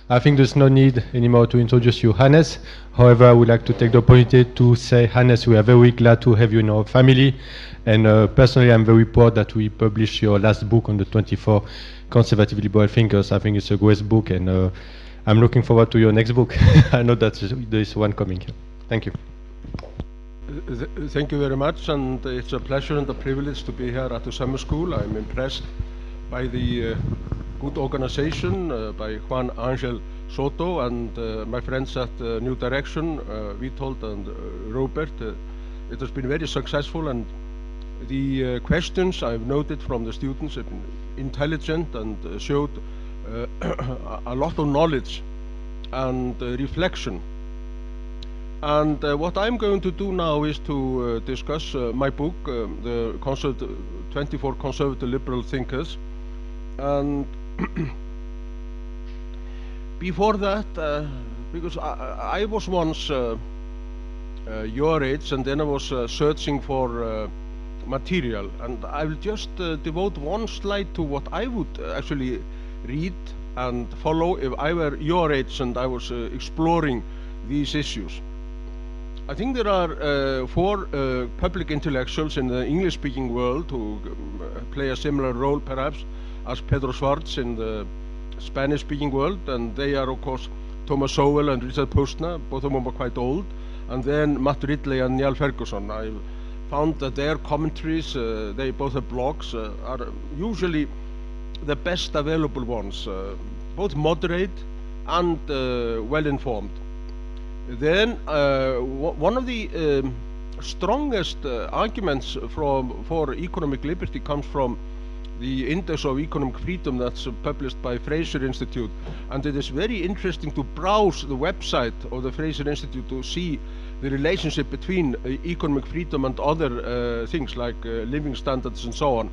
I think there's no need anymore to introduce you, Hannes. However, I would like to take the opportunity to say, Hannes, we are very glad to have you in our family. And personally, I'm very proud that we published your last book on the 24 conservative liberal thinkers. I think it's a great book, and I'm looking forward to your next book. I know that there is one coming here. Thank you. Thank you very much, and it's a pleasure and a privilege to be here at the summer school. I'm impressed by the good organization by Juan Angel Soto and my friends at New Direction, Witold and Robert. It has been very successful, and the questions I've noted from the students have been intelligent and showed a lot of knowledge and reflection. And what I'm going to do now is to discuss my book, the 24 Conservative Liberal Thinkers. And before that, because I was once your age, and then I was searching for material, and I will just devote one slide to what I would actually read and follow if I were your age and I was exploring these issues. I think there are 4 public intellectuals in the English-speaking world who play a similar role, perhaps, as Pedro Schwartz in the Spanish-speaking world, and they are, of course, Thomas Sowell and Richard Postner. Both of them are quite old, and then Matt Ridley and Niall Ferguson. I found that their commentaries, they both have blogs, are usually the best available ones, both moderate and well-informed. Then one of the strongest arguments for economic liberty comes from the Index of Economic Freedom that's published by Fraser Institute, and it is very interesting to browse the website of the Fraser Institute to see the relationship between economic freedom and other things like living standards and so on.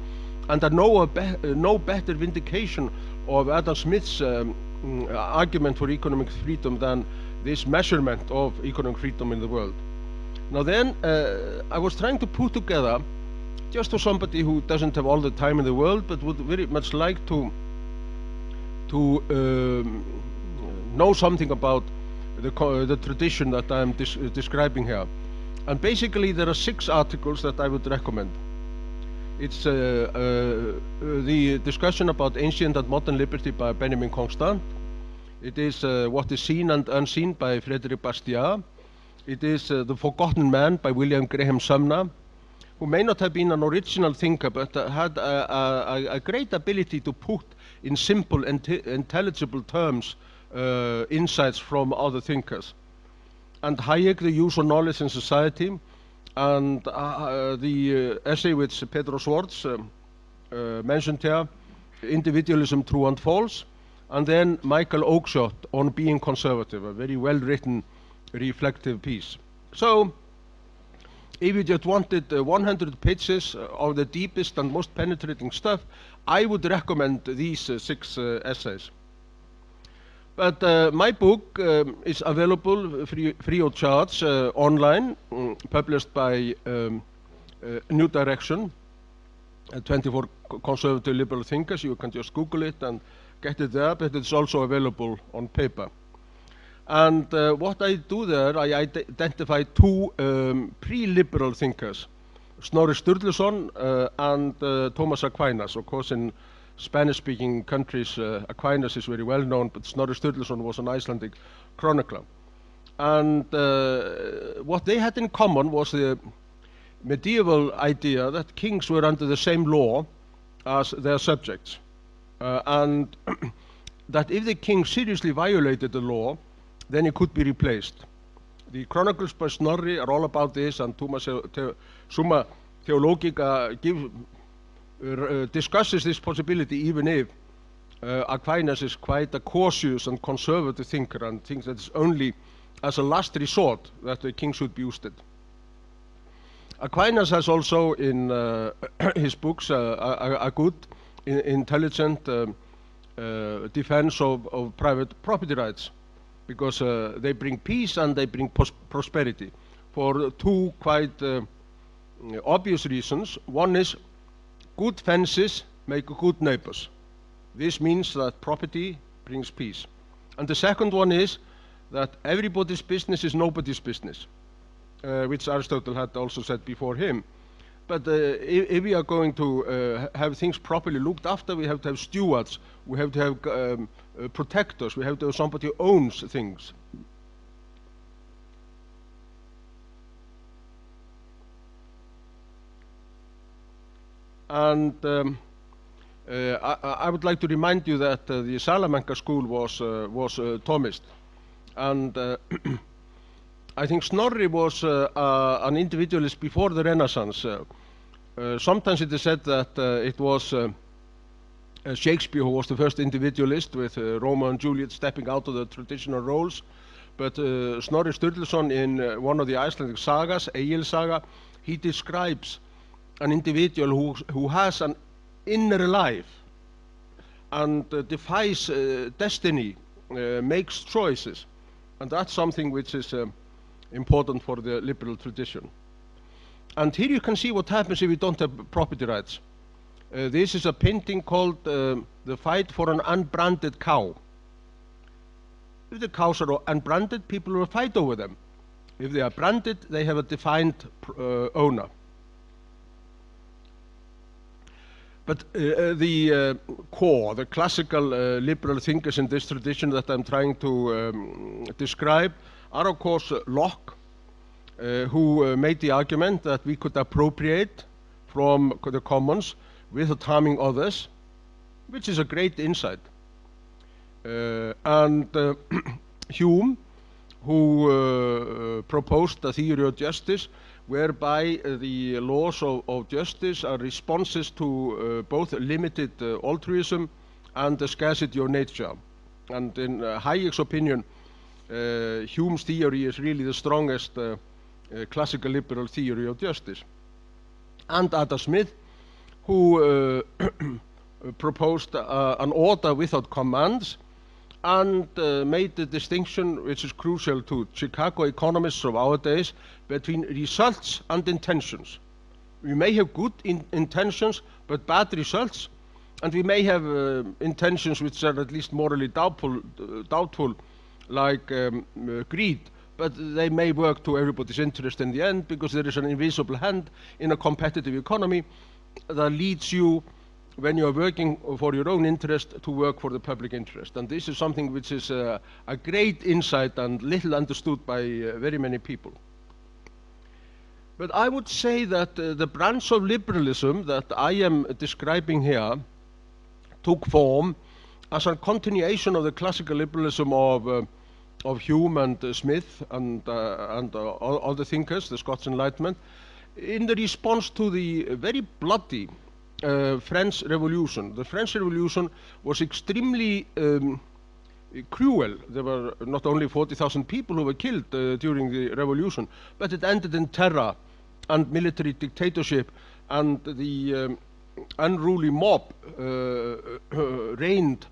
And I know no better vindication of Adam Smith's argument for economic freedom than this measurement of economic freedom in the world. Now then, I was trying to put together, just for somebody who doesn't have all the time in the world, but would very much like to know something about the tradition that I'm describing here. And basically there are 6 articles that I would recommend. It's the discussion about ancient and modern liberty by Benjamin Constant. It is What is Seen and Unseen by Frederick Bastiat. It is The Forgotten Man by William Graham Sumner, who may not have been an original thinker, but had a great ability to put in simple and intelligible terms insights from other thinkers. And Hayek, The Use of Knowledge in Society, and the essay which Pedro Schwartz mentioned here, Individualism, True and False, and then Michael Oakeshott on Being Conservative, a very well-written, reflective piece. So, if you just wanted 100 pages of the deepest and most penetrating stuff, I would recommend these 6 essays. But my book is available free of charge online, published by New Direction, 24 Conservative Liberal Thinkers. You can just Google it and get it there, but it's also available on paper. And what I do there, I identify 2 pre-liberal thinkers, Snorri Sturluson and Thomas Aquinas. Of course, in Spanish-speaking countries, Aquinas is very well known, but Snorri Sturluson was an Icelandic chronicler. And what they had in common was the medieval idea that kings were under the same law as their subjects, and that if the king seriously violated the law, then he could be replaced. The chronicles by Snorri are all about this, and Summa Theologica discusses this possibility, even if Aquinas is quite a cautious and conservative thinker and thinks that it's only as a last resort that the king should be ousted. Aquinas has also in his books a good, intelligent defense of private property rights, because they bring peace and they bring prosperity for 2 quite obvious reasons. One is good fences make good neighbors. This means that property brings peace. And the second one is that everybody's business is nobody's business, which Aristotle had also said before him. But if we are going to have things properly looked after, we have to have stewards, we have to have protectors, we have to have somebody who owns things. And I would like to remind you that the Salamanca school was Thomist, and I think Snorri was an individualist before the Renaissance. Sometimes it is said that it was Shakespeare who was the first individualist, with Romeo and Juliet stepping out of the traditional roles. But Snorri Sturluson, in one of the Icelandic sagas, Egil Saga, he describes an individual who has an inner life and defies destiny, makes choices. And that's something which is important for the liberal tradition. And here you can see what happens if you don't have property rights. This is a painting called The Fight for an Unbranded Cow. If the cows are unbranded, people will fight over them. If they are branded, they have a defined owner. But the core, the classical liberal thinkers in this tradition that I'm trying to describe are, of course, Locke, who made the argument that we could appropriate from the commons without harming others, which is a great insight. And Hume, who proposed a theory of justice whereby the laws of justice are responses to both limited altruism and the scarcity of nature. And in Hayek's opinion, Hume's theory is really the strongest classical liberal theory of justice. And Adam Smith, who proposed an order without commands, and made the distinction, which is crucial to Chicago economists of our days, between results and intentions. We may have good intentions, but bad results, and we may have intentions which are at least morally doubtful, like greed, but they may work to everybody's interest in the end, because there is an invisible hand in a competitive economy that leads you, when you are working for your own interest, to work for the public interest. And this is something which is a great insight and little understood by very many people. But I would say that the branch of liberalism that I am describing here took form as a continuation of the classical liberalism of Hume and Smith and other thinkers, the Scots Enlightenment, in the response to the very bloody French Revolution. The French Revolution was extremely cruel. There were not only 40,000 people who were killed during the revolution, but it ended in terror and military dictatorship, and the unruly mob reigned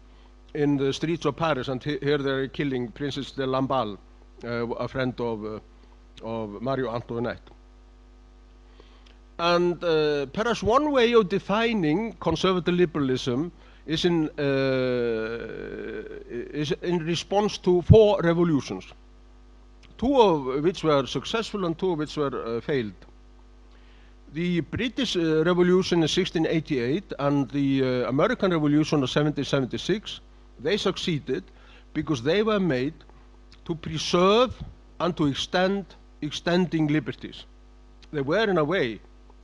in the streets of Paris, and here they are killing Princess de Lamballe, a friend of Marie Antoinette. And perhaps one way of defining conservative liberalism is in response to 4 revolutions, 2 of which were successful and 2 of which were failed. The British Revolution in 1688 and the American Revolution of 1776, they succeeded because they were made to preserve and to extending liberties. They were, in a way,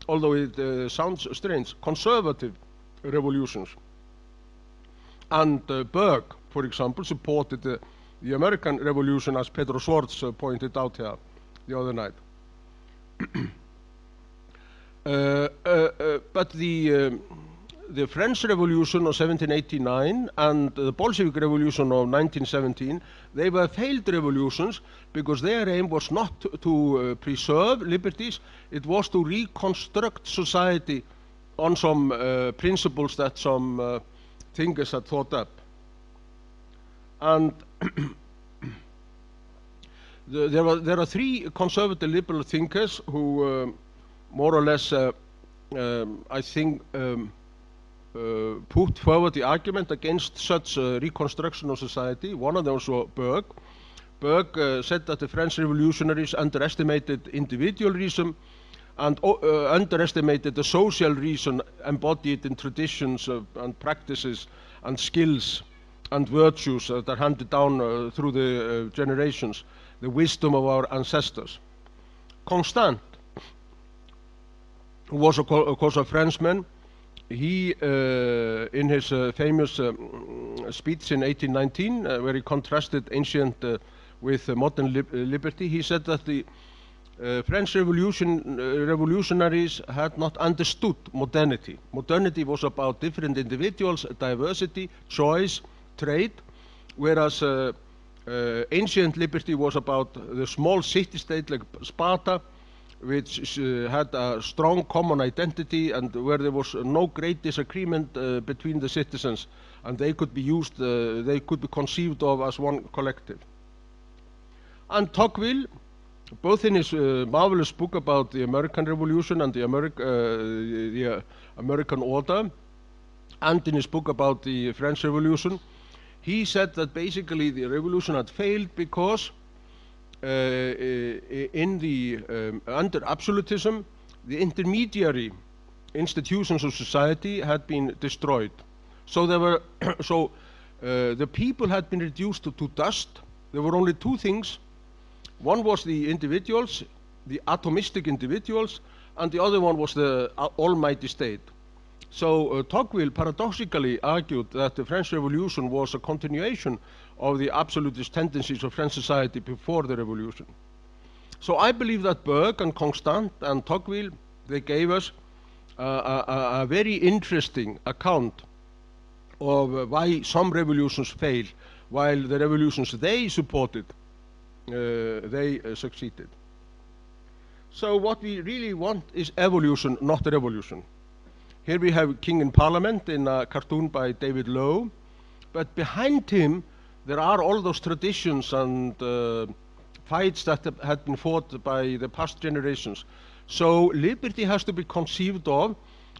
although it sounds strange, conservative revolutions. And Burke, for example, supported the American Revolution, as Pedro Schwartz pointed out here the other night. But the French Revolution of 1789 and the Bolshevik Revolution of 1917, they were failed revolutions because their aim was not to preserve liberties, it was to reconstruct society on some principles that some thinkers had thought up. And there are 3 conservative liberal thinkers who more or less, I think, put forward the argument against such reconstruction of society. One of them was Burke. Burke said that the French revolutionaries underestimated individualism and underestimated the social reason embodied in traditions and practices and skills and virtues that are handed down through the generations, the wisdom of our ancestors. Constant, who was of course a Frenchman, he, in his famous speech in 1819, where he contrasted ancient with modern liberty, he said that the French revolutionaries had not understood modernity. Modernity was about different individuals, diversity, choice, trade, whereas ancient liberty was about the small city-state like Sparta, which had a strong common identity and where there was no great disagreement between the citizens, and they could be used, they could be conceived of as one collective. And Tocqueville, both in his marvelous book about the American Revolution and the American order, and in his book about the French Revolution, he said that basically the revolution had failed because under absolutism, the intermediary institutions of society had been destroyed. So there were, the people had been reduced to dust. There were only two things. One was the individuals, the atomistic individuals, and the other one was the almighty state. So Tocqueville paradoxically argued that the French Revolution was a continuation of the absolutist tendencies of French society before the revolution. So I believe that Burke and Constant and Tocqueville, they gave us a very interesting account of why some revolutions fail, while the revolutions they supported, they succeeded. So what we really want is evolution, not revolution. Here we have King in Parliament in a cartoon by David Lowe, but behind him there are all those traditions and fights that had been fought by the past generations. So liberty has to be conceived of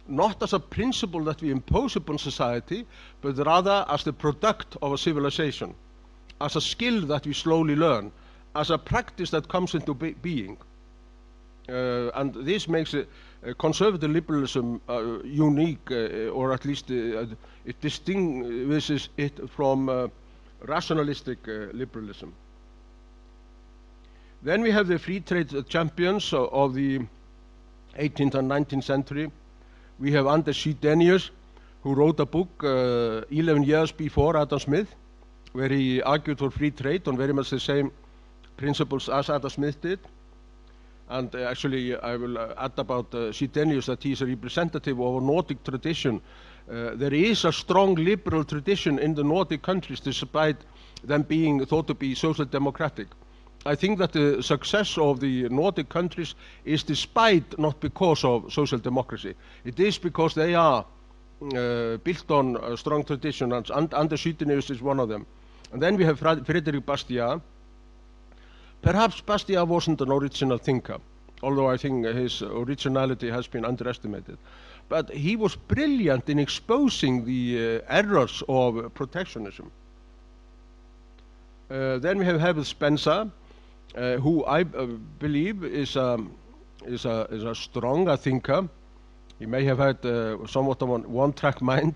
not as a principle that we impose upon society, but rather as the product of a civilization, as a skill that we slowly learn, as a practice that comes into being. And this makes conservative liberalism unique, or at least it distinguishes it from rationalistic liberalism. Then we have the free trade champions of the 18th and 19th century. We have Anders Chydenius, who wrote a book 11 years before Adam Smith, where he argued for free trade on very much the same principles as Adam Smith did. And actually, I will add about Chydenius that he is a representative of a Nordic tradition. There is a strong liberal tradition in the Nordic countries, despite them being thought to be social democratic. I think that the success of the Nordic countries is despite, not because of social democracy. It is because they are built on a strong tradition, and Anders Chydenius is one of them. And then we have Frédéric Bastiat. Perhaps Bastiat wasn't an original thinker, although I think his originality has been underestimated. But he was brilliant in exposing the errors of protectionism. Then we have Herbert Spencer, who I believe is a stronger thinker. He may have had somewhat of a one-track mind,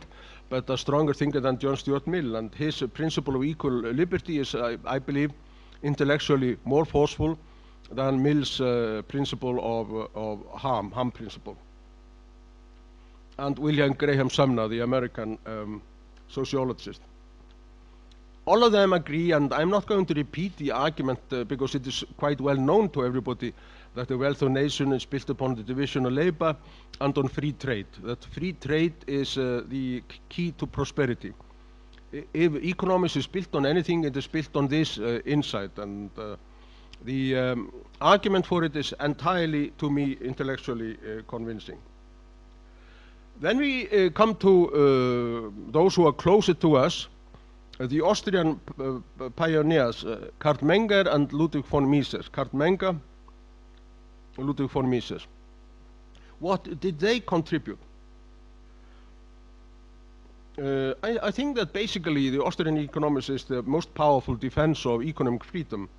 but a stronger thinker than John Stuart Mill. And his principle of equal liberty is, I believe, intellectually more forceful than Mill's principle of harm principle. And William Graham Sumner, the American sociologist. All of them agree, and I'm not going to repeat the argument because it is quite well known to everybody that the wealth of a nation is built upon the division of labor and on free trade. That free trade is the key to prosperity. If economics is built on anything, it is built on this insight, and the argument for it is entirely, to me, intellectually convincing. Then we come to those who are closer to us, the Austrian pioneers, Karl Menger and Ludwig von Mises. Karl Menger, Ludwig von Mises. What did they contribute? I think that basically the Austrian economics is the most powerful defense of economic freedom,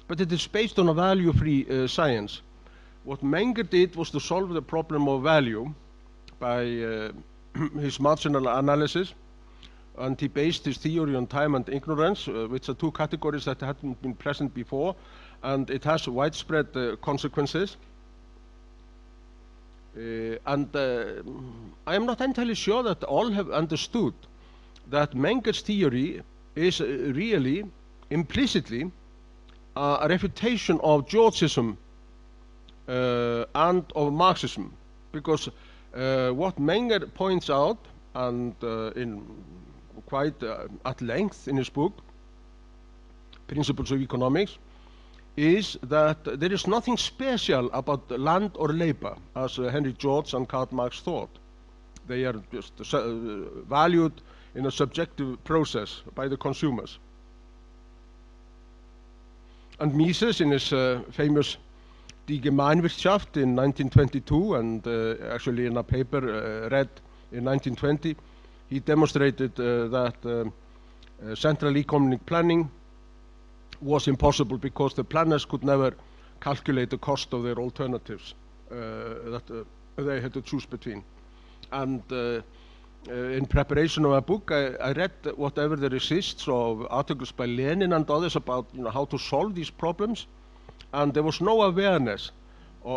but it is based on a value-free science. What Menger did was to solve the problem of value by his marginal analysis, and he based his theory on time and ignorance, which are two categories that hadn't been present before, and it has widespread consequences. I am not entirely sure that all have understood that Menger's theory is really, implicitly, a refutation of Georgism and of Marxism, because what Menger points out, and in quite at length in his book, Principles of Economics, is that there is nothing special about land or labor, as Henry George and Karl Marx thought. They are just valued in a subjective process by the consumers. And Mises, in his famous Die Gemeinwirtschaft in 1922, and actually in a paper read in 1920, he demonstrated that central economic planning was impossible because the planners could never calculate the cost of their alternatives that they had to choose between. And in preparation of a book, I read whatever there exists of articles by Lenin and others about how to solve these problems, and there was no awareness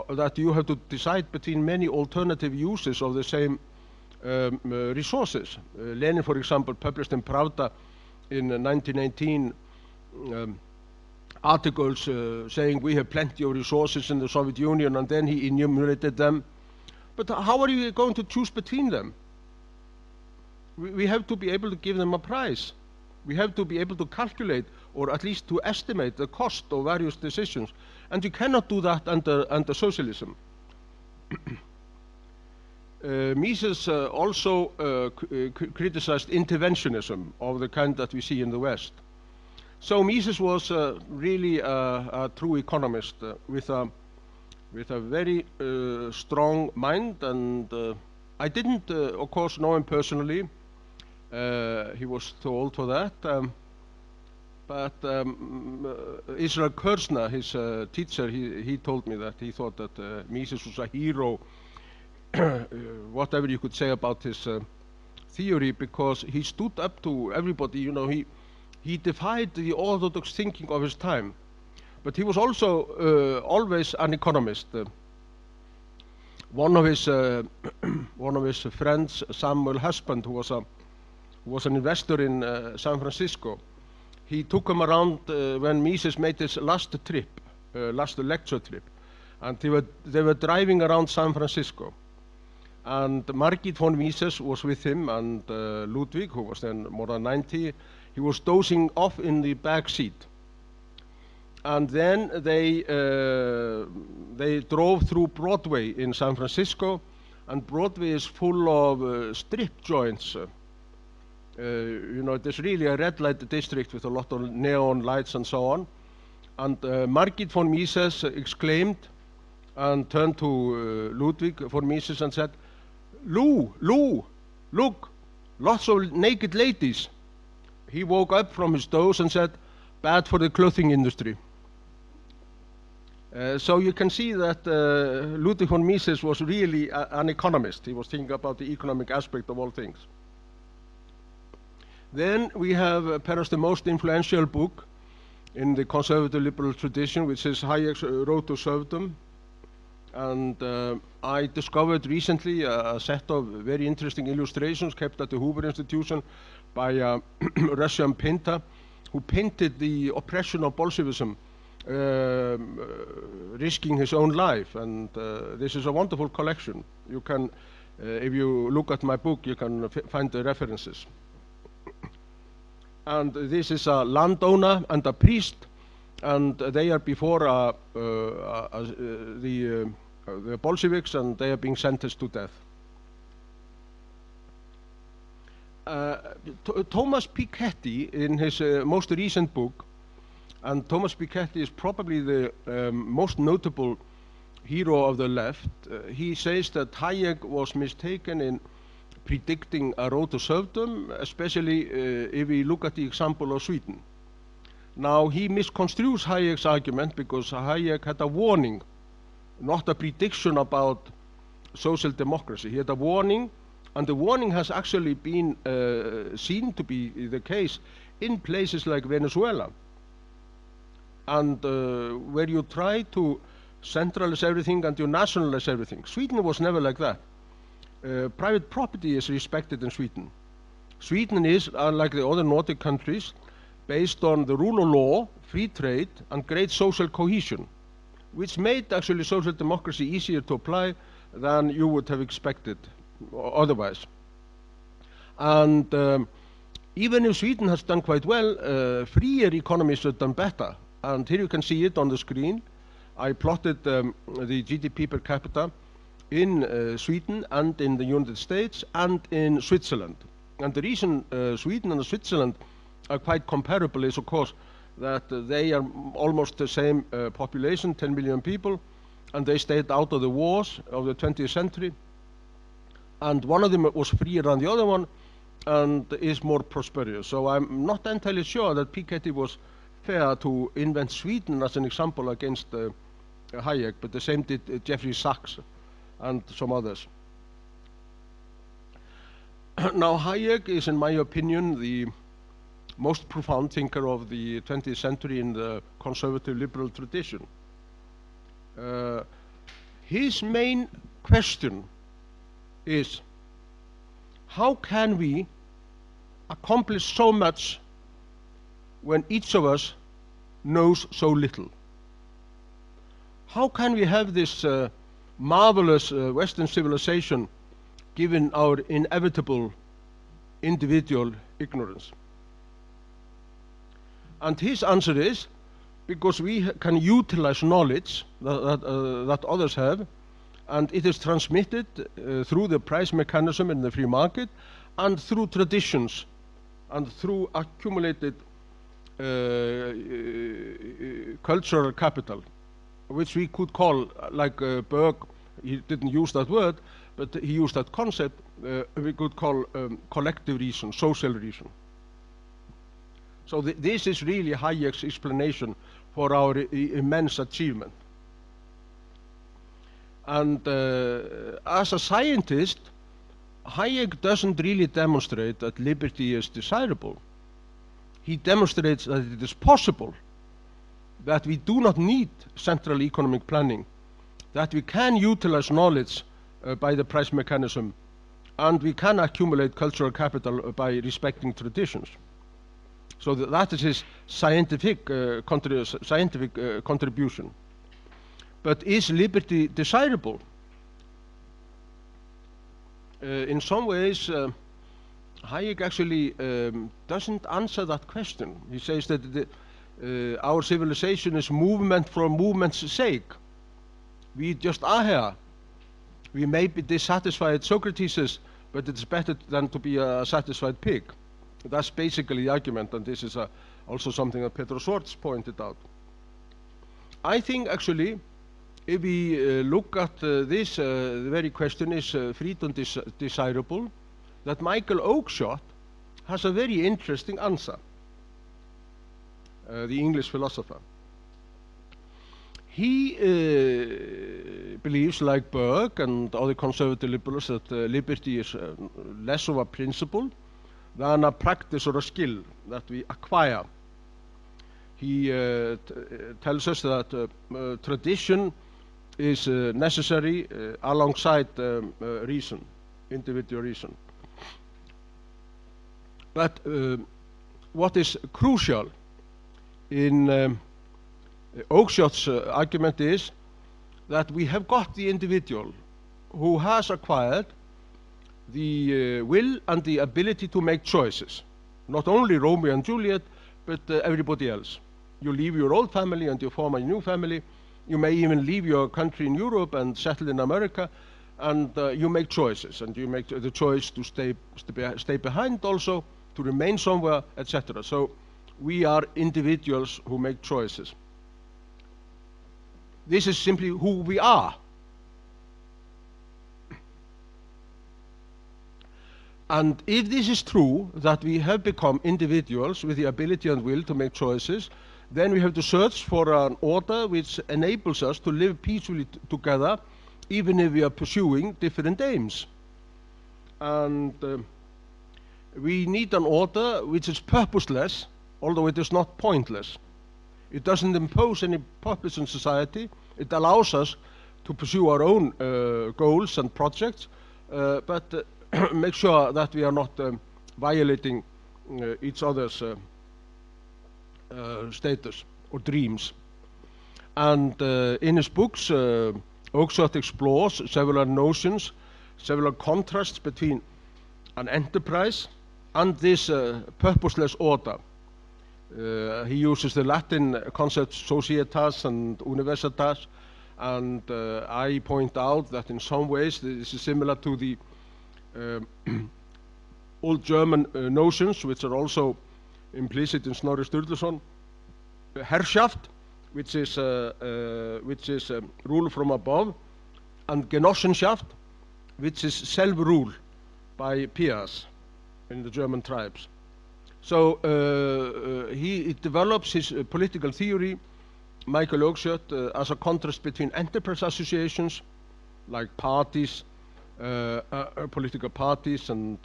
that you have to decide between many alternative uses of the same resources. Lenin, for example, published in Pravda in 1918 articles saying we have plenty of resources in the Soviet Union, and then he enumerated them. But how are you going to choose between them? We have to be able to give them a price. We have to be able to calculate, or at least to estimate, the cost of various decisions. And you cannot do that under socialism. Mises also criticized interventionism of the kind that we see in the West. So Mises was really a true economist with a very strong mind, and I didn't, of course, know him personally. He was too old for that. But Israel Kurzner, his teacher, he told me that he thought that Mises was a hero, whatever you could say about his theory, because he stood up to everybody. He defied the orthodox thinking of his time, but he was also always an economist. One of his friends, Samuel Husband, who was an investor in San Francisco, he took him around when Mises made his last lecture trip, and they were driving around San Francisco, and Margit von Mises was with him, and Ludwig, who was then more than 90. He was dozing off in the back seat, and then they drove through Broadway in San Francisco, and Broadway is full of strip joints. It is really a red light district with a lot of neon lights and so on. And Margit von Mises exclaimed and turned to Ludwig von Mises and said, Lou, look, lots of naked ladies." He woke up from his doze and said, "Bad for the clothing industry." So you can see that Ludwig von Mises was really an economist. He was thinking about the economic aspect of all things. Then we have perhaps the most influential book in the conservative liberal tradition, which is Hayek's Road to Serfdom. And I discovered recently a set of very interesting illustrations kept at the Hoover Institution by a Russian painter who painted the oppression of Bolshevism, risking his own life. And this is a wonderful collection. You can, if you look at my book, you can find the references. And this is a landowner and a priest, and they are before the Bolsheviks, and they are being sentenced to death. Thomas Piketty, in his most recent book, and Thomas Piketty is probably the most notable hero of the left, he says that Hayek was mistaken in predicting a road to serfdom, especially if we look at the example of Sweden. Now, he misconstrues Hayek's argument because Hayek had a warning, not a prediction about social democracy. He had a warning, and the warning has actually been seen to be the case in places like Venezuela, and where you try to centralize everything and you nationalize everything. Sweden was never like that. Private property is respected in Sweden. Sweden is, like the other Nordic countries, based on the rule of law, free trade, and great social cohesion, which made actually social democracy easier to apply than you would have expected otherwise. And even if Sweden has done quite well, freer economies have done better. And here you can see it on the screen. I plotted the GDP per capita in Sweden and in the United States and in Switzerland. And the reason Sweden and Switzerland are quite comparable is, of course, that they are almost the same population, 10 million people, and they stayed out of the wars of the 20th century. And one of them was freer than the other one and is more prosperous. So I'm not entirely sure that Piketty was fair to invent Sweden as an example against Hayek, but the same did Jeffrey Sachs and some others. Now, Hayek is, in my opinion, the most profound thinker of the 20th century in the conservative liberal tradition. His main question is, how can we accomplish so much when each of us knows so little? How can we have this marvelous Western civilization given our inevitable individual ignorance? And his answer is, because we can utilize knowledge that others have, and it is transmitted through the price mechanism in the free market, and through traditions, and through accumulated cultural capital, which we could call, like Burke, he didn't use that word, but he used that concept, we could call collective reason, social reason. So this is really Hayek's explanation for our immense achievement. And as a scientist, Hayek doesn't really demonstrate that liberty is desirable. He demonstrates that it is possible, that we do not need central economic planning, that we can utilize knowledge by the price mechanism, and we can accumulate cultural capital by respecting traditions. So that is his scientific contribution. But is liberty desirable? In some ways, Hayek actually doesn't answer that question. He says that our civilization is movement for movement's sake. We just are here. We may be dissatisfied, Socrates says, but it's better than to be a satisfied pig. That's basically the argument, and this is also something that Peter Swartz pointed out. I think actually, if we look at this, the very question, is freedom desirable, that Michael Oakeshott has a very interesting answer, the English philosopher. He believes, like Burke and other conservative liberals, that liberty is less of a principle than a practice or a skill that we acquire. He tells us that tradition is necessary alongside reason, individual reason. But what is crucial in Oakeshott's argument is that we have got the individual who has acquired the will and the ability to make choices. Not only Romeo and Juliet, but everybody else. You leave your old family and you form a new family. You may even leave your country in Europe and settle in America, and you make choices, and you make the choice to stay behind also, to remain somewhere, etc. So we are individuals who make choices. This is simply who we are. And if this is true, that we have become individuals with the ability and will to make choices, then we have to search for an order which enables us to live peacefully together, even if we are pursuing different aims. And we need an order which is purposeless, although it is not pointless. It doesn't impose any purpose in society. It allows us to pursue our own goals and projects, but make sure that we are not violating each other's status or dreams. And in his books, Oakeshott explores several notions, several contrasts between an enterprise and this purposeless order. He uses the Latin concepts societas and universitas, and I point out that in some ways this is similar to the old German notions, which are also implicit in Snorri Sturtzon. Herrschaft, which is rule from above, and Genossenschaft, which is self-rule by peers in the German tribes. So he develops his political theory, Michael Oakeshott, as a contrast between enterprise associations, like parties, political parties and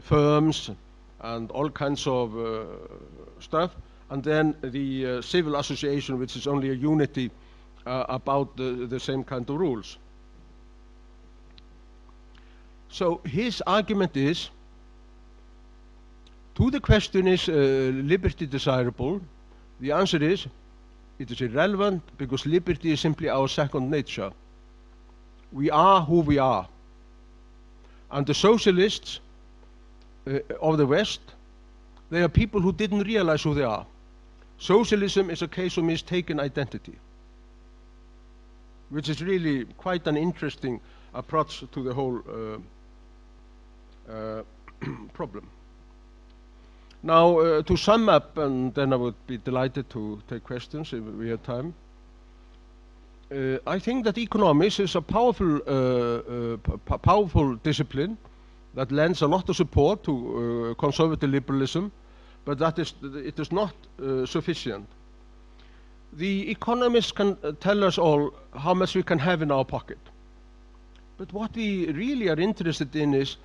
firms and all kinds of stuff, and then the civil association, which is only a unity about the same kind of rules. So his argument is, to the question, is liberty desirable? The answer is, it is irrelevant, because liberty is simply our second nature. We are who we are. And the socialists of the West, they are people who didn't realize who they are. Socialism is a case of mistaken identity, which is really quite an interesting approach to the whole problem. Now, to sum up, and then I would be delighted to take questions if we have time. I think that economics is a powerful discipline that lends a lot of support to conservative liberalism, but it is not sufficient. The economists can tell us all how much we can have in our pocket. But what we really are interested in is,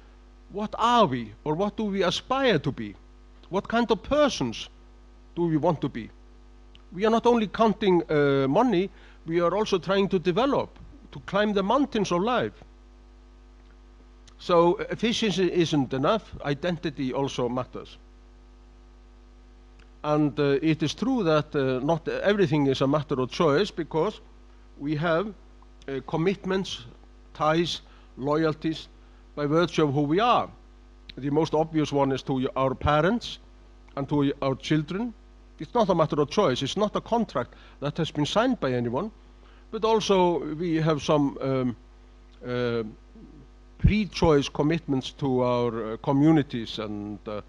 what are we, or what do we aspire to be? What kind of persons do we want to be? We are not only counting money, we are also trying to develop, to climb the mountains of life. So efficiency isn't enough, identity also matters. And it is true that not everything is a matter of choice, because we have commitments, ties, loyalties by virtue of who we are. The most obvious one is to our parents and to our children. It's not a matter of choice. It's not a contract that has been signed by anyone, but also we have some pre-choice commitments to our communities and to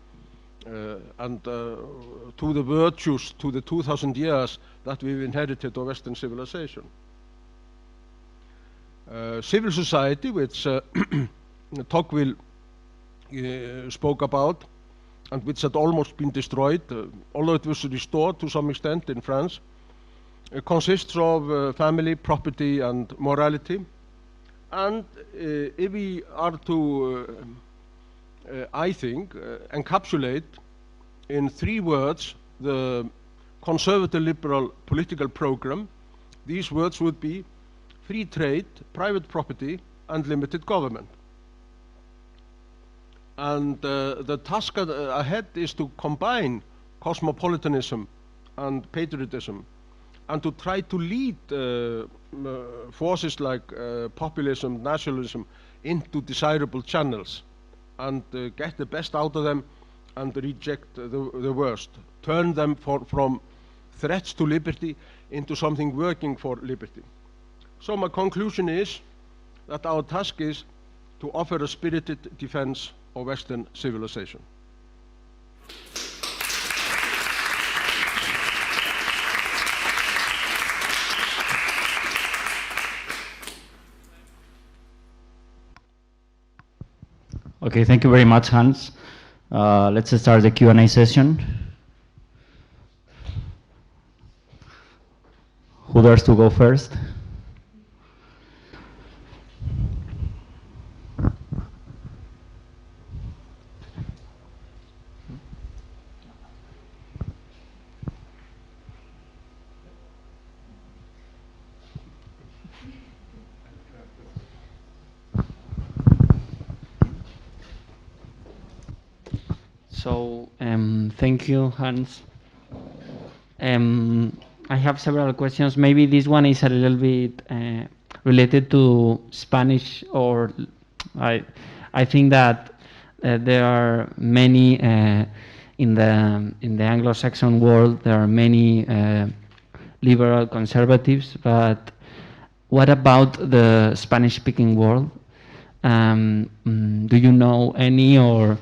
the virtues, to the 2,000 years that we've inherited of Western civilization. Civil society, which Tocqueville spoke about, and which had almost been destroyed, although it was restored to some extent in France, consists of family, property, and morality. And if we are to, I think, encapsulate in 3 words the conservative liberal political program, these words would be free trade, private property, and limited government. And the task ahead is to combine cosmopolitanism and patriotism, and to try to lead forces like populism, nationalism into desirable channels, and get the best out of them and reject the worst. Turn them from threats to liberty into something working for liberty. So my conclusion is that our task is to offer a spirited defense of Western civilization. Okay, thank you very much, Hans. Let's start the Q&A session. Who dares to go first? So, thank you, Hans. I have several questions. Maybe this one is a little bit related to Spanish, or I think that there are many in the Anglo-Saxon world. There are many liberal conservatives, but what about the Spanish-speaking world? Do you know any, or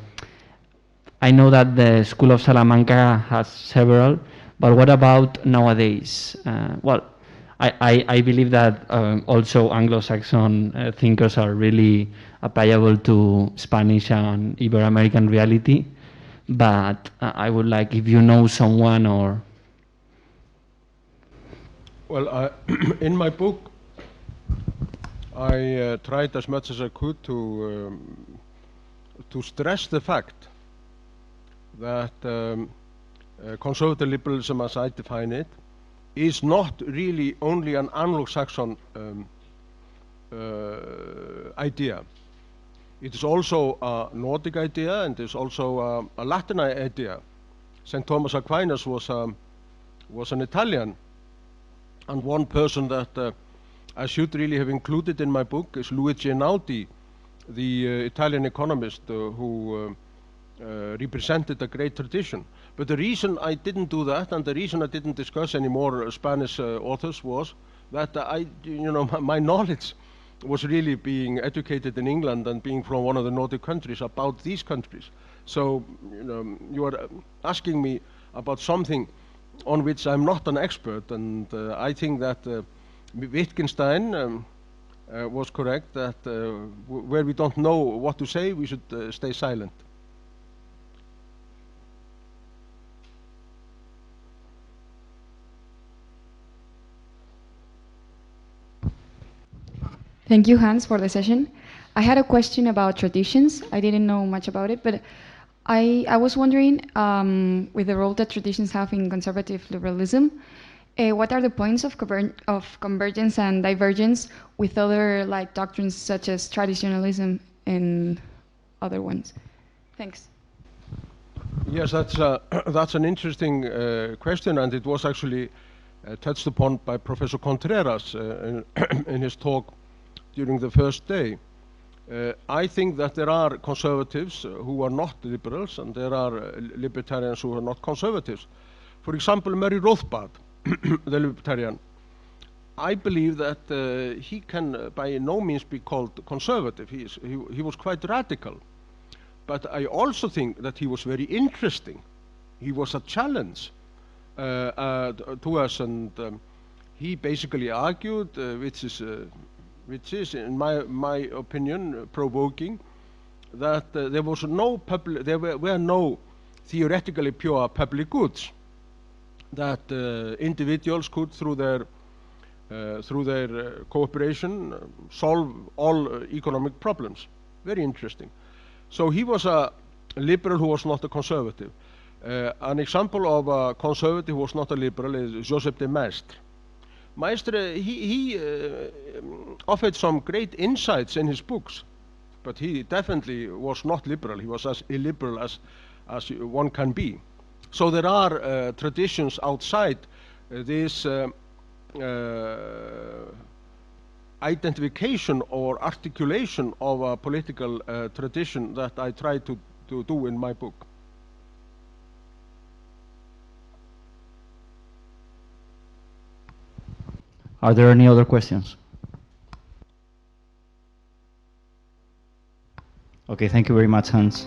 I know that the School of Salamanca has several, but what about nowadays? Well, I believe that also Anglo-Saxon thinkers are really applicable to Spanish and Ibero-American reality, but I would like if you know someone or... Well, in my book, I tried as much as I could to stress the fact that conservative liberalism, as I define it, is not really only an Anglo-Saxon idea. It is also a Nordic idea, and it is also a Latin idea. St. Thomas Aquinas was an Italian, and one person that I should really have included in my book is Luigi Einaudi, the Italian economist who represented a great tradition. But the reason I didn't do that, and the reason I didn't discuss any more Spanish authors, was that my knowledge was really being educated in England and being from one of the Nordic countries about these countries. So you are asking me about something on which I'm not an expert, and I think that Wittgenstein was correct, that where we don't know what to say, we should stay silent. Thank you, Hans, for the session. I had a question about traditions. I didn't know much about it, but I was wondering, with the role that traditions have in conservative liberalism, what are the points of convergence and divergence with other doctrines such as traditionalism and other ones? Thanks. Yes, that's an interesting question, and it was actually touched upon by Professor Contreras in his talk during the first day. I think that there are conservatives who are not liberals, and there are libertarians who are not conservatives. For example, Murray Rothbard, the libertarian, I believe that he can by no means be called conservative. He was quite radical. But I also think that he was very interesting. He was a challenge to us, and he basically argued, which is, in my opinion, provoking, that there were no theoretically pure public goods, that individuals could, through their cooperation, solve all economic problems. Very interesting. So he was a liberal who was not a conservative. An example of a conservative who was not a liberal is Joseph de Maistre. Maistre, he offered some great insights in his books, but he definitely was not liberal. He was as illiberal as one can be. So there are traditions outside this identification or articulation of a political tradition that I try to do in my book. Are there any other questions? Okay, thank you very much, Hans.